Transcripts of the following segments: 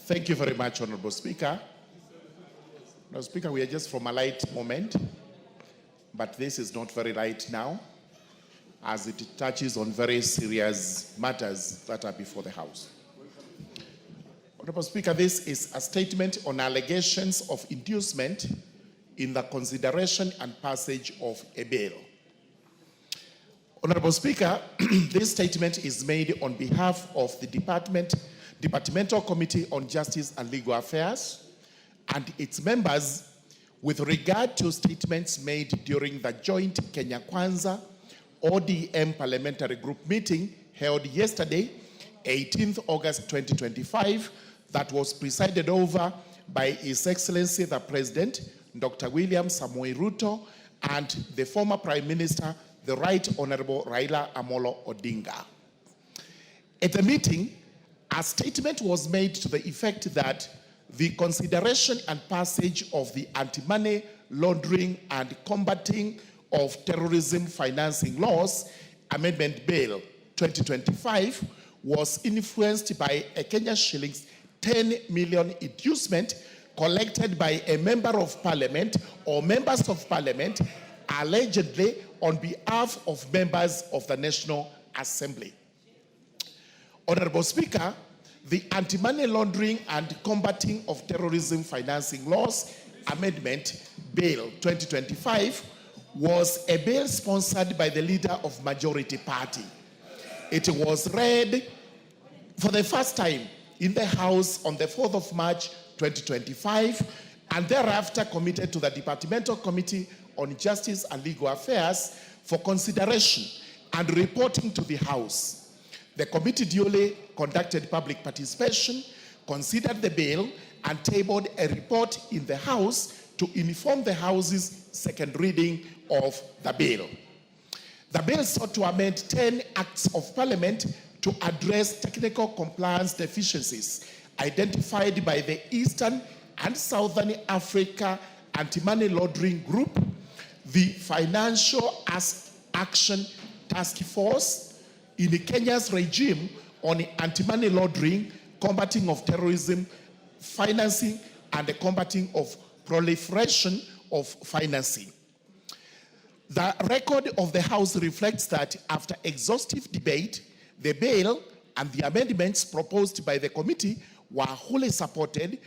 Thank you very much, Honorable Speaker. No, Speaker, we are just from a light moment, but this is not very light now, as it touches on very serious matters that are before the House. Honorable Speaker, this is a statement on allegations of inducement in the consideration and passage of a bill. Honorable Speaker, this statement is made on behalf of the Departmental Committee on Justice and Legal Affairs and its members with regard to statements made during the joint Kenya Kwanza ODM Parliamentary Group meeting held yesterday, 18th August 2025, that was presided over by His Excellency the President, Dr. William Samoei Ruto, and the former Prime Minister, the Right Honorable Raila Amolo Odinga. At the meeting, a statement was made to the effect that the consideration and passage of the Anti-Money Laundering and Combating of Terrorism Financing Laws Amendment Bill 2025 was influenced by a Kenya shillings 10 million inducement collected by a member of parliament or members of parliament allegedly on behalf of members of the National Assembly. Honorable Speaker, the Anti-Money Laundering and Combating of Terrorism Financing Laws Amendment Bill 2025 was a bill sponsored by the leader of Majority Party. It was read for the first time in the House on the 4th of March 2025 and thereafter committed to the Departmental Committee on Justice and Legal Affairs for consideration and reporting to the House. The committee duly conducted public participation, considered the bill, and tabled a report in the House to inform the House's second reading of the bill. The bill sought to amend 10 acts of parliament to address technical compliance deficiencies identified by the Eastern and Southern Africa Anti-Money Laundering Group, the Financial Action Task Force, in Kenya's regime on anti-money laundering, combating of terrorism, financing, and the combating of proliferation of financing. The record of the House reflects that after exhaustive debate, the bill and the amendments proposed by the committee were wholly supported,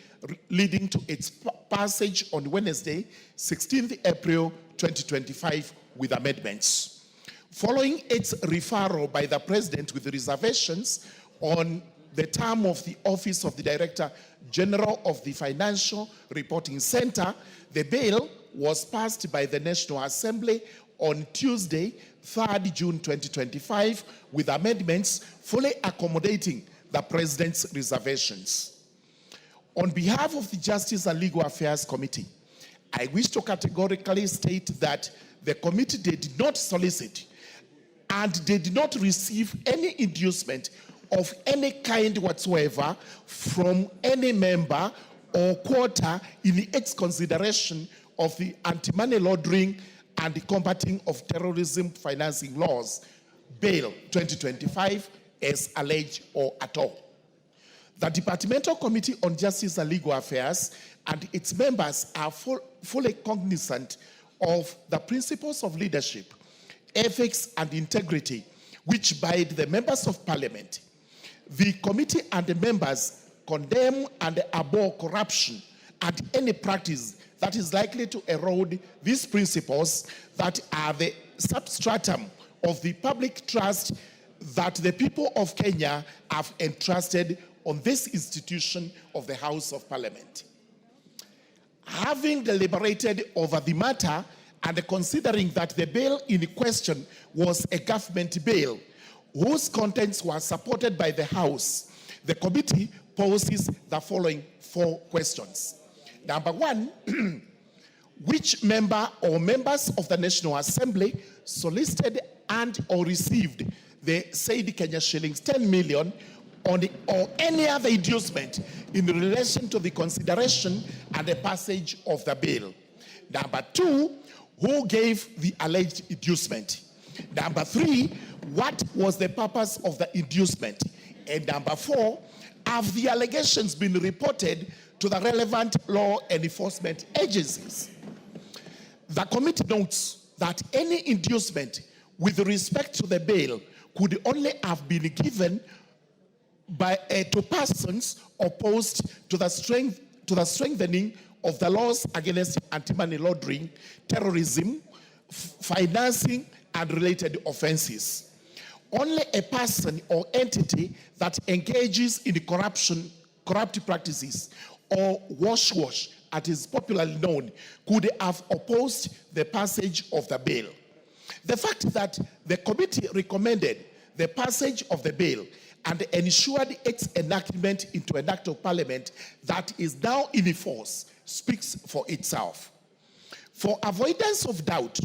leading to its passage on Wednesday, 16th April 2025, with amendments. Following its referral by the President with reservations on the term of the Office of the Director General of the Financial Reporting Center, the bill was passed by the National Assembly on Tuesday, 3rd June 2025, with amendments fully accommodating the President's reservations. On behalf of the Justice and Legal Affairs Committee, I wish to categorically state that the committee did not solicit and did not receive any inducement of any kind whatsoever from any member or quarter in its consideration of the Anti-Money Laundering and the Combating of Terrorism Financing Laws, Bill 2025, as alleged or at all. The Departmental Committee on Justice and Legal Affairs and its members are fully cognizant of the principles of leadership, ethics, and integrity which bind the members of parliament. The committee and the members condemn and abhor corruption and any practice that is likely to erode these principles that are the substratum of the public trust that the people of Kenya have entrusted on this institution of the House of Parliament. Having deliberated over the matter and considering that the bill in question was a government bill whose contents were supported by the House, the committee poses the following 4 questions. Number 1, which member or members of the National Assembly solicited and or received the said Kenya shillings 10 million on or any other inducement in relation to the consideration and the passage of the bill? Number 2, who gave the alleged inducement? Number 3, what was the purpose of the inducement? And number 4, have the allegations been reported to the relevant law enforcement agencies? The committee notes that any inducement with respect to the bail could only have been given to persons opposed to the strengthening of the laws against anti-money laundering, terrorism, financing, and related offenses. Only a person or entity that engages in corrupt practices, or wash, as is popularly known, could have opposed the passage of the bill. The fact that the committee recommended the passage of the bill and ensured its enactment into an act of parliament that is now in force speaks for itself. For avoidance of doubt,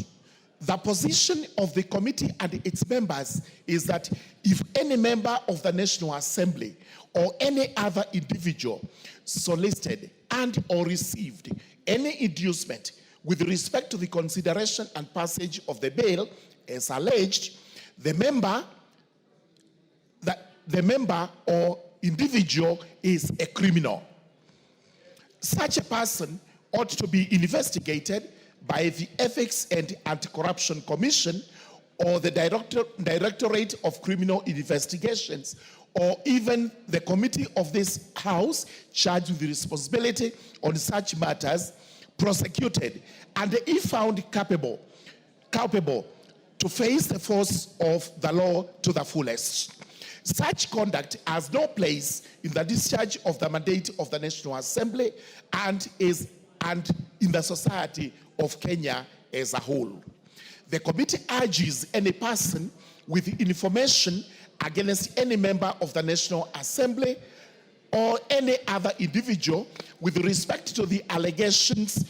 the position of the committee and its members is that if any member of the National Assembly or any other individual solicited and or received any inducement with respect to the consideration and passage of the bill as alleged, the member or individual is a criminal. Such a person ought to be investigated by the Ethics and Anti-Corruption Commission or the Directorate of Criminal Investigations, or even the committee of this House charged with the responsibility on such matters, prosecuted, and if found culpable to face the force of the law to the fullest. Such conduct has no place in the discharge of the mandate of the National Assembly and in the society of Kenya as a whole. The committee urges any person with information against any member of the National Assembly or any other individual with respect to the allegations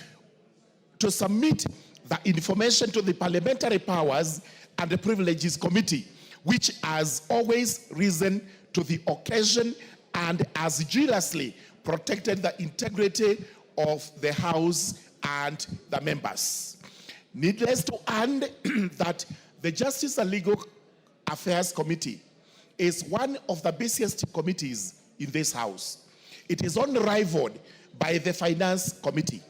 to submit the information to the Parliamentary Powers and the Privileges Committee, which has always risen to the occasion and has jealously protected the integrity of the House and the members. Needless to add that the Justice and Legal Affairs Committee is one of the busiest committees in this House. It is only rivaled by the Finance Committee.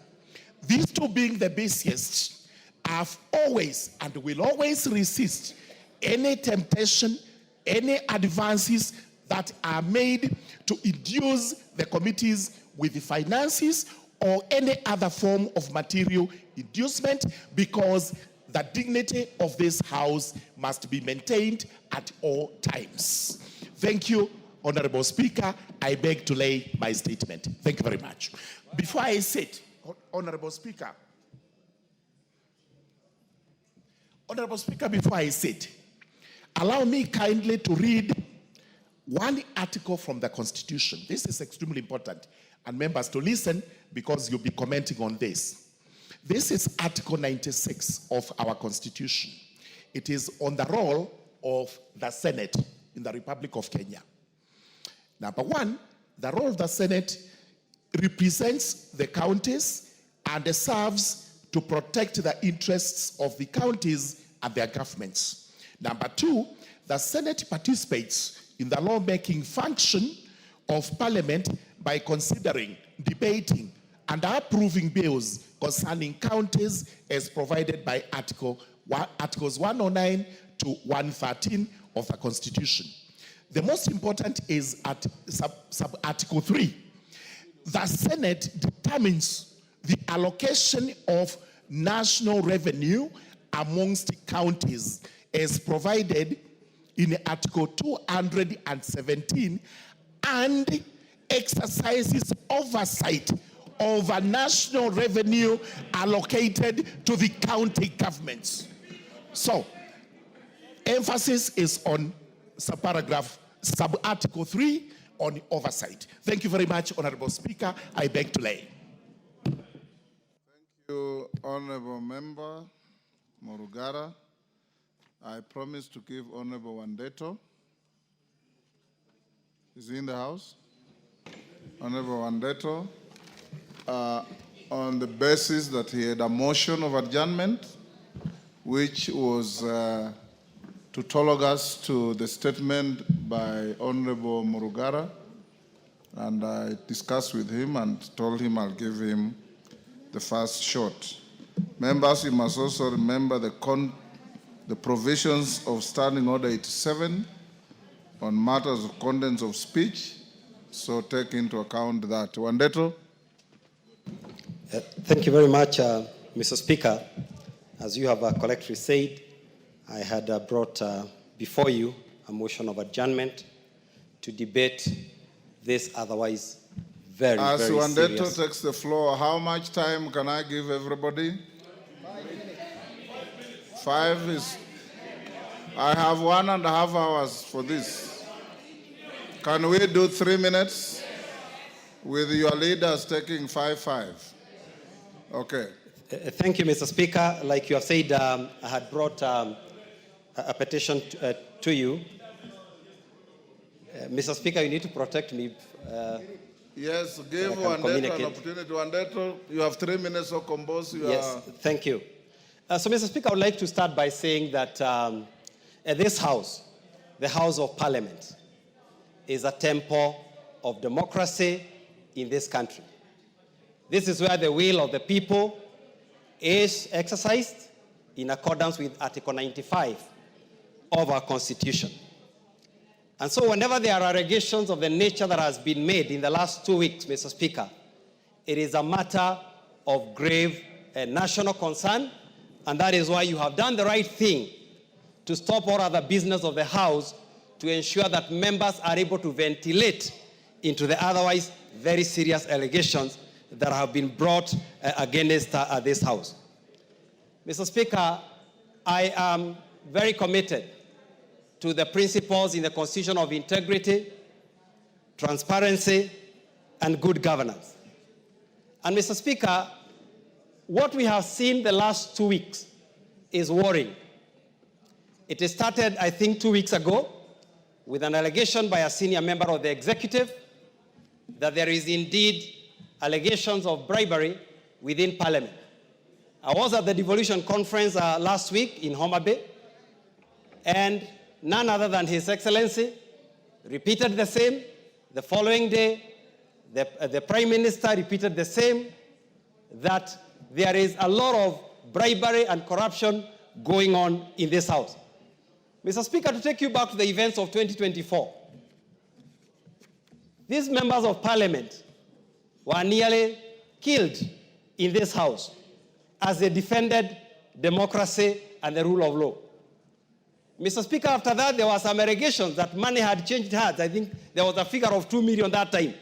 These two being the busiest have always and will always resist any temptation, any advances that are made to induce the committees with the finances or any other form of material inducement, because the dignity of this House must be maintained at all times. Thank you, Honorable Speaker. I beg to lay my statement. Thank you very much. Before I sit, Honorable Speaker, before I sit, allow me kindly to read one article from the Constitution. This is extremely important, and members to listen because you'll be commenting on this. This is Article 96 of our Constitution. It is on the role of the Senate in the Republic of Kenya. Number one, the role of the Senate represents the counties and serves to protect the interests of the counties and their governments. Number two, the Senate participates in the lawmaking function of Parliament by considering, debating, and approving bills concerning counties as provided by Articles 109 to 113 of the Constitution. The most important is at sub-Article 3. The Senate determines the allocation of national revenue amongst counties as provided in Article 217 and exercises oversight over national revenue allocated to the county governments. So, emphasis is on sub-Article 3 on oversight. Thank you very much, Honorable Speaker. I beg to lay. Thank you, Honorable Member Morugara. I promise to give Honorable Wandeto. Is he in the House? Honorable Wandeto, on the basis that he had a motion of adjournment, which was to talk us to the statement by Honorable Morugara, And I discussed with him and told him I'll give him the first shot. Members, you must also remember the provisions of Standing Order 87 on matters of contents of speech, so take into account that. Wandeto? Thank you very much, Mr. Speaker. As you have correctly said, I had brought before you a motion of adjournment to debate this otherwise very, As very Wandeto serious. takes the floor, how much time can I give everybody? 5 is... I have 1.5 hours for this. Can we do 3 minutes? With your leaders taking 5. Okay. Thank you, Mr. Speaker. Like you have said, I had brought a petition to you. Mr. Speaker, you need to protect me. Yes, give Wandeto an opportunity. Wandeto, you have 3 minutes to compose your... Yes, thank you. So, Mr. Speaker, I would like to start by saying that this House, the House of Parliament, is a temple of democracy in this country. This is where the will of the people is exercised in accordance with Article 95 of our Constitution. And so whenever there are allegations of the nature that has been made in the last 2 weeks, Mr. Speaker, it is a matter of grave national concern, and that is why you have done the right thing to stop all other business of the House to ensure that members are able to ventilate into the otherwise very serious allegations that have been brought against this House. Mr. Speaker, I am very committed to the principles in the Constitution of integrity, transparency, and good governance. And Mr. Speaker, what we have seen the last 2 weeks is worrying. It started, I think, 2 weeks ago with an allegation by a senior member of the executive that there is indeed allegations of bribery within Parliament. I was at the devolution conference last week in Homa Bay, and none other than His Excellency repeated the same. The following day, the Prime Minister repeated the same, that there is a lot of bribery and corruption going on in this House. Mr. Speaker, to take you back to the events of 2024, these members of Parliament were nearly killed in this House as they defended democracy and the rule of law. Mr. Speaker, after that, there were some allegations that money had changed hands. I think there was a figure of 2 million that time.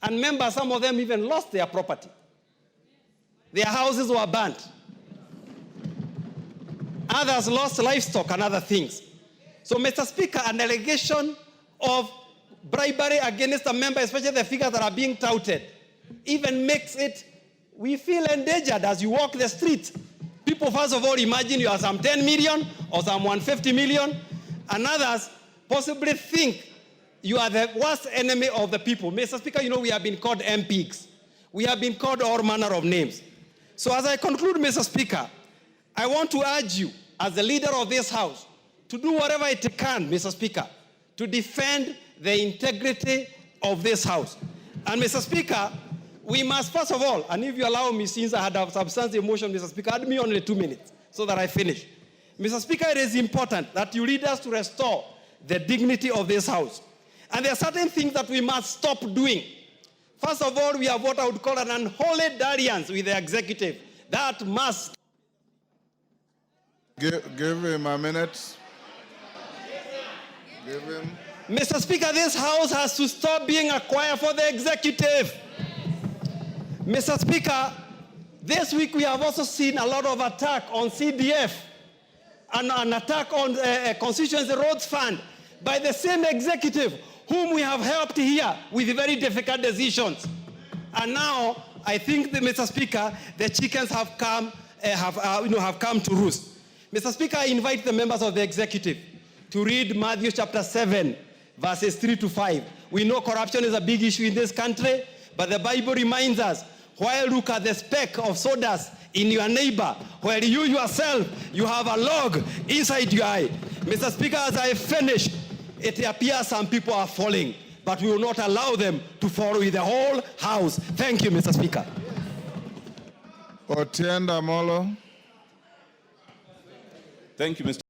And members, some of them even lost their property. Their houses were burnt. Others lost livestock and other things. So, Mr. Speaker, an allegation of bribery against a member, especially the figures that are being touted, even makes it, we feel endangered as you walk the streets. People, first of all, imagine you are some 10 million or some 150 million, and others possibly think you are the worst enemy of the people. Mr. Speaker, you know we have been called MPs. We have been called all manner of names. So as I conclude, Mr. Speaker, I want to urge you, as the leader of this House, to do whatever it can, Mr. Speaker, to defend the integrity of this House. And Mr. Speaker, we must, first of all, and if you allow me, since I had a substantive motion, Mr. Speaker, add me only 2 minutes so that I finish. Mr. Speaker, it is important that you lead us to restore the dignity of this House. And there are certain things that we must stop doing. First of all, we have what I would call an unholy dalliance with the executive. That must. Give him a minute. Give him. Mr. Speaker, this House has to stop being a choir for the executive. Mr. Speaker, this week we have also seen a lot of attack on CDF and an attack on Constituency Roads Fund by the same executive whom we have helped here with very difficult decisions. And now, I think, Mr. Speaker, the chickens have come to roost. Mr. Speaker, I invite the members of the executive to read Matthew chapter 7, verses 3 to 5. We know corruption is a big issue in this country, but the Bible reminds us, while look at the speck of sawdust in your neighbor, where you yourself, you have a log inside your eye. Mr. Speaker, as I finish, it appears some people are falling. but we will not allow them to follow with the whole House. Thank you, Mr. Speaker. Otienda Molo. Thank you, Mr.